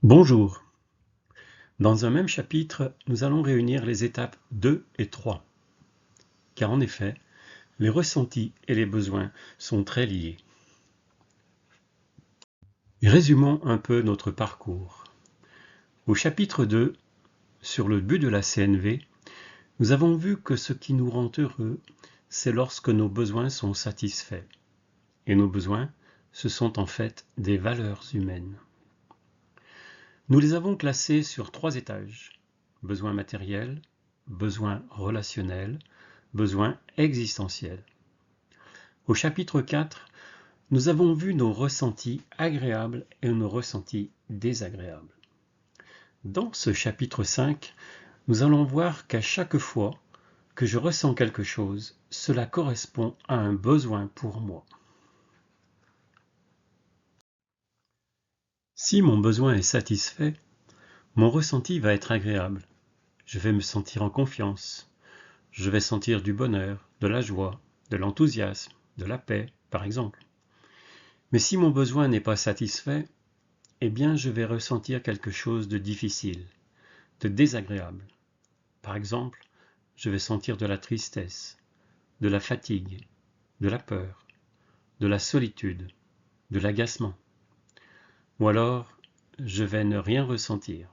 Bonjour. Dans un même chapitre, nous allons réunir les étapes 2 et 3. Car en effet, les ressentis et les besoins sont très liés. Résumons un peu notre parcours. Au chapitre 2, sur le but de la CNV, nous avons vu que ce qui nous rend heureux, c'est lorsque nos besoins sont satisfaits. Et nos besoins, ce sont en fait des valeurs humaines. Nous les avons classés sur 3 étages. Besoins matériels, besoins relationnels, besoins existentiels. Au chapitre 4, nous avons vu nos ressentis agréables et nos ressentis désagréables. Dans ce chapitre 5, nous allons voir qu'à chaque fois que je ressens quelque chose, cela correspond à un besoin pour moi. Si mon besoin est satisfait, mon ressenti va être agréable. Je vais me sentir en confiance. Je vais sentir du bonheur, de la joie, de l'enthousiasme, de la paix, par exemple. Mais si mon besoin n'est pas satisfait, eh bien je vais ressentir quelque chose de difficile, de désagréable. Par exemple, je vais sentir de la tristesse, de la fatigue, de la peur, de la solitude, de l'agacement. Ou alors, je vais ne rien ressentir.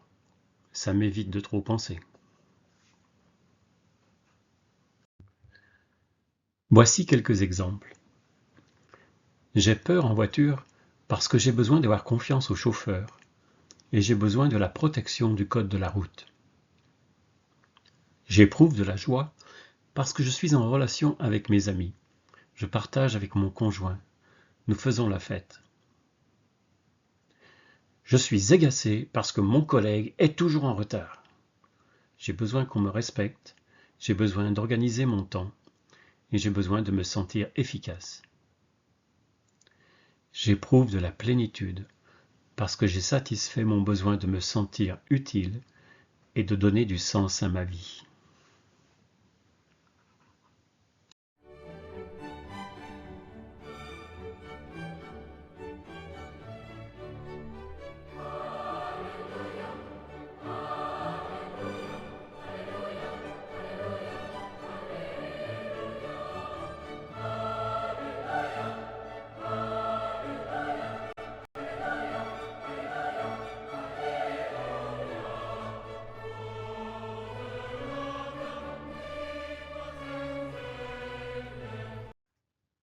Ça m'évite de trop penser. Voici quelques exemples. J'ai peur en voiture parce que j'ai besoin d'avoir confiance au chauffeur et j'ai besoin de la protection du code de la route. J'éprouve de la joie parce que je suis en relation avec mes amis. Je partage avec mon conjoint. Nous faisons la fête. Je suis agacé parce que mon collègue est toujours en retard. J'ai besoin qu'on me respecte, j'ai besoin d'organiser mon temps et j'ai besoin de me sentir efficace. J'éprouve de la plénitude parce que j'ai satisfait mon besoin de me sentir utile et de donner du sens à ma vie.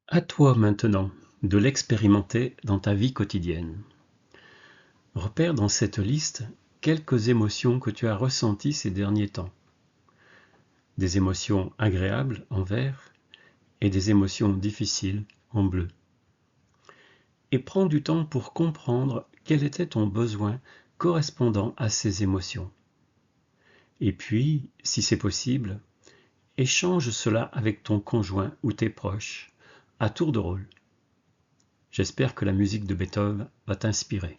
À toi maintenant de l'expérimenter dans ta vie quotidienne. Repère dans cette liste quelques émotions que tu as ressenties ces derniers temps. Des émotions agréables en vert et des émotions difficiles en bleu. Et prends du temps pour comprendre quel était ton besoin correspondant à ces émotions. Et puis, si c'est possible, échange cela avec ton conjoint ou tes proches, à tour de rôle. J'espère que la musique de Beethoven va t'inspirer.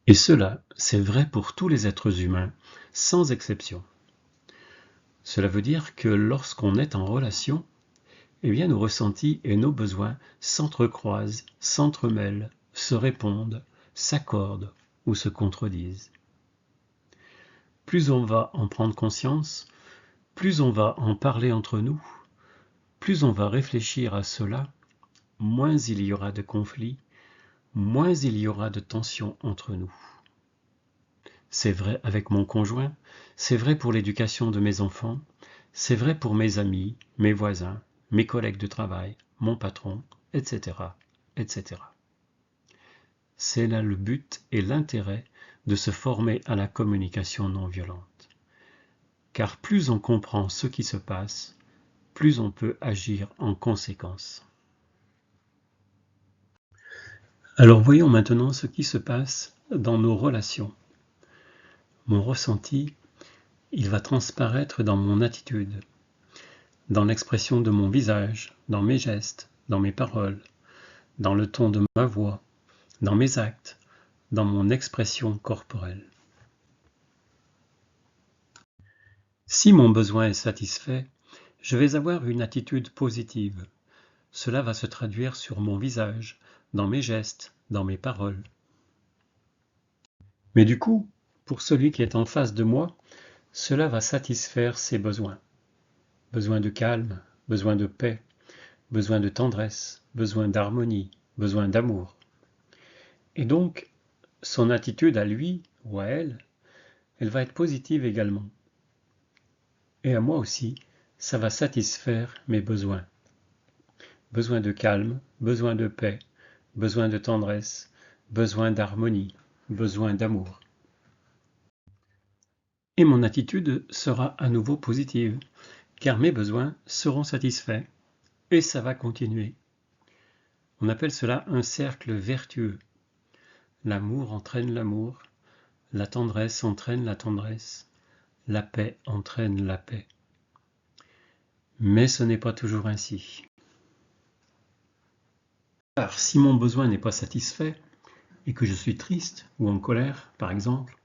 Et cela, c'est vrai pour tous les êtres humains, sans exception. Cela veut dire que lorsqu'on est en relation, eh bien nos ressentis et nos besoins s'entrecroisent, s'entremêlent, se répondent, s'accordent ou se contredisent. Plus on va en prendre conscience, plus on va en parler entre nous, plus on va réfléchir à cela, moins il y aura de conflits, moins il y aura de tension entre nous. C'est vrai avec mon conjoint, c'est vrai pour l'éducation de mes enfants, c'est vrai pour mes amis, mes voisins, mes collègues de travail, mon patron, etc., etc. C'est là le but et l'intérêt de se former à la communication non violente. Car plus on comprend ce qui se passe, plus on peut agir en conséquence. Alors voyons maintenant ce qui se passe dans nos relations. Mon ressenti, il va transparaître dans mon attitude, dans l'expression de mon visage, dans mes gestes, dans mes paroles, dans le ton de ma voix, dans mes actes, dans mon expression corporelle. Si mon besoin est satisfait, je vais avoir une attitude positive. Cela va se traduire sur mon visage, dans mes gestes, dans mes paroles. Mais du coup, pour celui qui est en face de moi, cela va satisfaire ses besoins. Besoin de calme, besoin de paix, besoin de tendresse, besoin d'harmonie, besoin d'amour. Et donc, son attitude à lui ou à elle, elle va être positive également. Et à moi aussi, ça va satisfaire mes besoins. Besoin de calme, besoin de paix, besoin de tendresse, besoin d'harmonie, besoin d'amour. Et mon attitude sera à nouveau positive, car mes besoins seront satisfaits, et ça va continuer. On appelle cela un cercle vertueux. L'amour entraîne l'amour, la tendresse entraîne la tendresse, la paix entraîne la paix. Mais ce n'est pas toujours ainsi. Car si mon besoin n'est pas satisfait, et que je suis triste ou en colère, par exemple,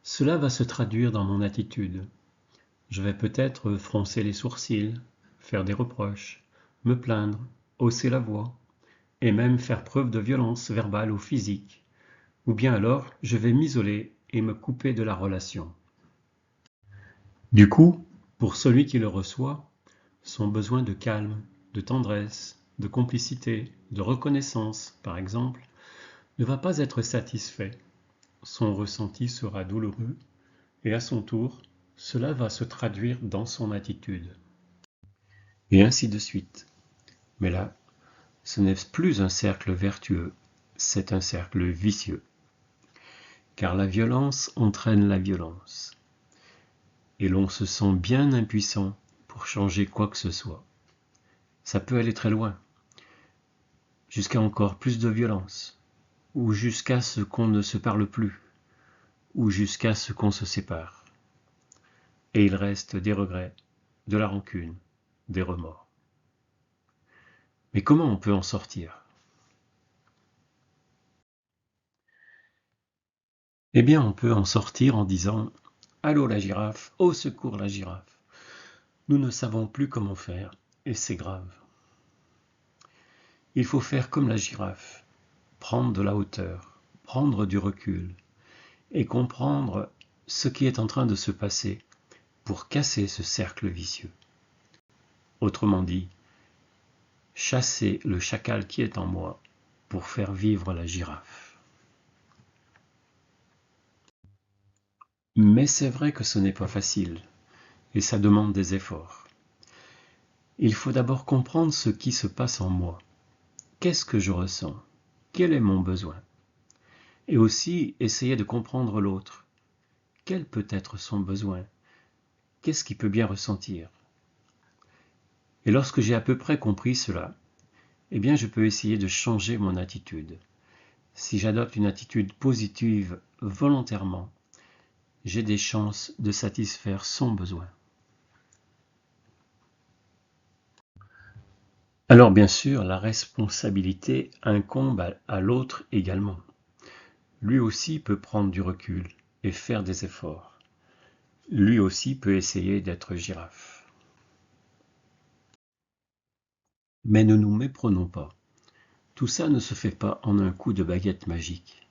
cela va se traduire dans mon attitude. Je vais peut-être froncer les sourcils, faire des reproches, me plaindre, hausser la voix, et même faire preuve de violence verbale ou physique. Ou bien alors, je vais m'isoler et me couper de la relation. Du coup, pour celui qui le reçoit, son besoin de calme, de tendresse, de complicité, de reconnaissance, par exemple, ne va pas être satisfait. Son ressenti sera douloureux, et à son tour, cela va se traduire dans son attitude. Et ainsi de suite. Mais là, ce n'est plus un cercle vertueux, c'est un cercle vicieux. Car la violence entraîne la violence. Et l'on se sent bien impuissant pour changer quoi que ce soit. Ça peut aller très loin, jusqu'à encore plus de violence, ou jusqu'à ce qu'on ne se parle plus, ou jusqu'à ce qu'on se sépare. Et il reste des regrets, de la rancune, des remords. Mais comment on peut en sortir ? Eh bien, on peut en sortir en disant « Allô la girafe, au secours la girafe !» Nous ne savons plus comment faire, et c'est grave. Il faut faire comme la girafe, prendre de la hauteur, prendre du recul, et comprendre ce qui est en train de se passer pour casser ce cercle vicieux. Autrement dit, chasser le chacal qui est en moi pour faire vivre la girafe. Mais c'est vrai que ce n'est pas facile, et ça demande des efforts. Il faut d'abord comprendre ce qui se passe en moi. Qu'est-ce que je ressens ? Quel est mon besoin ? Et aussi essayer de comprendre l'autre. Quel peut être son besoin ? Qu'est-ce qu'il peut bien ressentir ? Et lorsque j'ai à peu près compris cela, eh bien je peux essayer de changer mon attitude. Si j'adopte une attitude positive volontairement, j'ai des chances de satisfaire son besoin. Alors bien sûr, la responsabilité incombe à l'autre également. Lui aussi peut prendre du recul et faire des efforts. Lui aussi peut essayer d'être girafe. Mais ne nous méprenons pas. Tout ça ne se fait pas en un coup de baguette magique.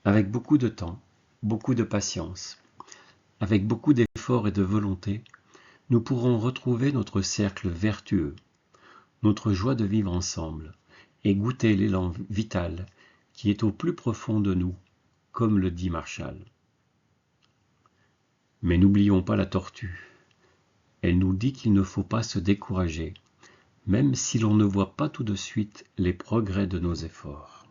Avec beaucoup de temps, beaucoup de patience, avec beaucoup d'efforts et de volonté, nous pourrons retrouver notre cercle vertueux, notre joie de vivre ensemble, et goûter l'élan vital qui est au plus profond de nous, comme le dit Marshall. Mais n'oublions pas la tortue. Elle nous dit qu'il ne faut pas se décourager, même si l'on ne voit pas tout de suite les progrès de nos efforts.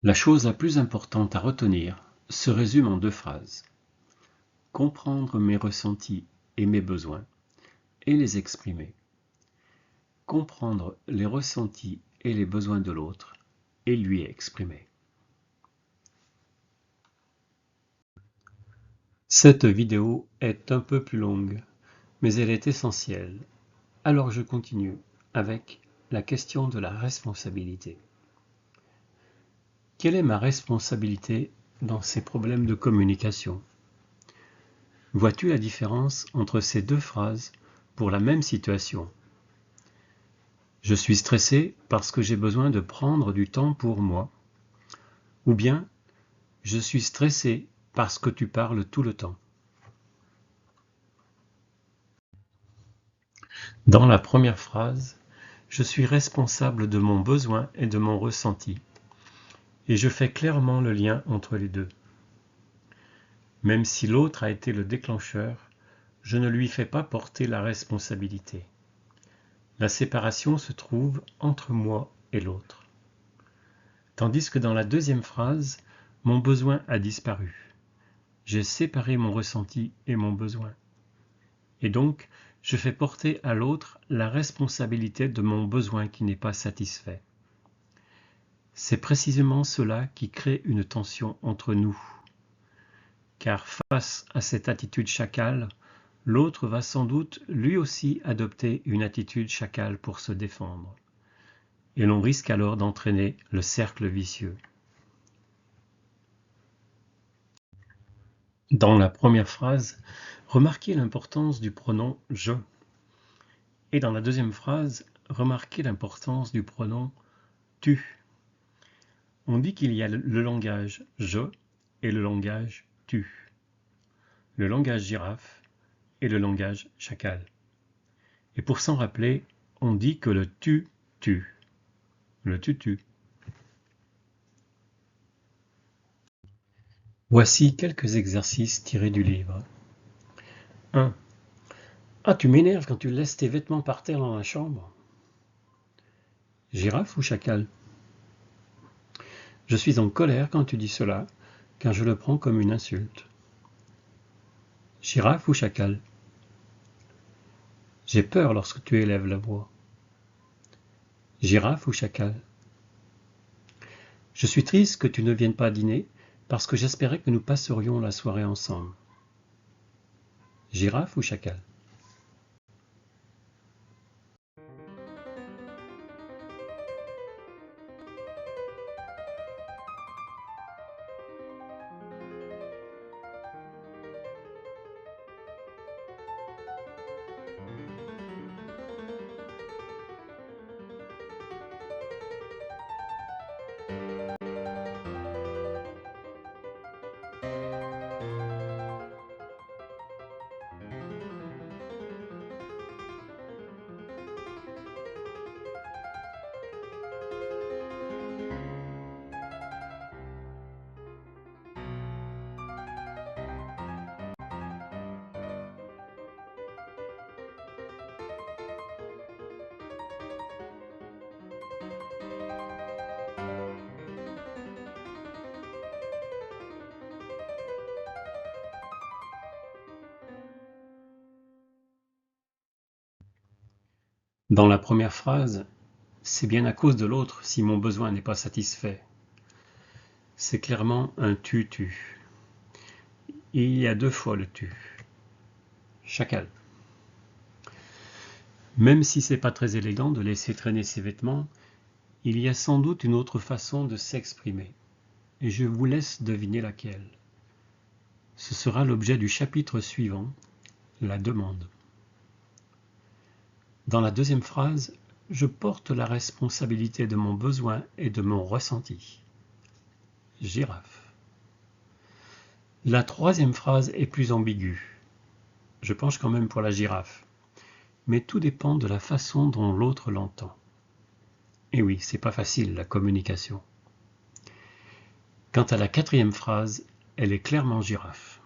La chose la plus importante à retenir se résume en 2 phrases. Comprendre mes ressentis et mes besoins, et les exprimer. Comprendre les ressentis et les besoins de l'autre, et lui exprimer. Cette vidéo est un peu plus longue, mais elle est essentielle. Alors je continue avec la question de la responsabilité. Quelle est ma responsabilité dans ces problèmes de communication? Vois-tu la différence entre ces 2 phrases pour la même situation? Je suis stressé parce que j'ai besoin de prendre du temps pour moi. Ou bien, je suis stressé parce que tu parles tout le temps. Dans la première phrase, je suis responsable de mon besoin et de mon ressenti. Et je fais clairement le lien entre les deux. Même si l'autre a été le déclencheur, je ne lui fais pas porter la responsabilité. La séparation se trouve entre moi et l'autre. Tandis que dans la deuxième phrase, mon besoin a disparu. J'ai séparé mon ressenti et mon besoin. Et donc, je fais porter à l'autre la responsabilité de mon besoin qui n'est pas satisfait. C'est précisément cela qui crée une tension entre nous. Car face à cette attitude chacale, l'autre va sans doute lui aussi adopter une attitude chacale pour se défendre. Et l'on risque alors d'entraîner le cercle vicieux. Dans la première phrase, remarquez l'importance du pronom « je ». Et dans la deuxième phrase, remarquez l'importance du pronom « tu ». On dit qu'il y a le langage « je » et le langage « tu ». Le langage girafe et le langage chacal. Et pour s'en rappeler, on dit que le « tu » tue. Le « tu » tue. Voici quelques exercices tirés du livre. 1. Ah, tu m'énerves quand tu laisses tes vêtements par terre dans la chambre. Girafe ou chacal? Je suis en colère quand tu dis cela, car je le prends comme une insulte. Girafe ou chacal? J'ai peur lorsque tu élèves la voix. Girafe ou chacal? Je suis triste que tu ne viennes pas dîner, parce que j'espérais que nous passerions la soirée ensemble. Girafe ou chacal? Dans la première phrase, c'est bien à cause de l'autre si mon besoin n'est pas satisfait. C'est clairement un tu-tu. Il y a 2 fois le tu. Chacal. Même si c'est pas très élégant de laisser traîner ses vêtements, il y a sans doute une autre façon de s'exprimer. Et je vous laisse deviner laquelle. Ce sera l'objet du chapitre suivant, la demande. Dans la deuxième phrase, je porte la responsabilité de mon besoin et de mon ressenti. Girafe. La troisième phrase est plus ambiguë. Je penche quand même pour la girafe. Mais tout dépend de la façon dont l'autre l'entend. Et oui, c'est pas facile la communication. Quant à la 4e phrase, elle est clairement girafe.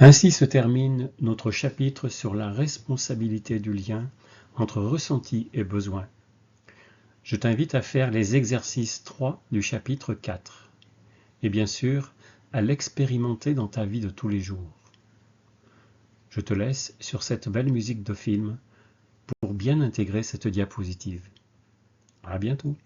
Ainsi se termine notre chapitre sur la responsabilité du lien entre ressenti et besoin. Je t'invite à faire les exercices 3 du chapitre 4 et bien sûr à l'expérimenter dans ta vie de tous les jours. Je te laisse sur cette belle musique de film pour bien intégrer cette diapositive. À bientôt.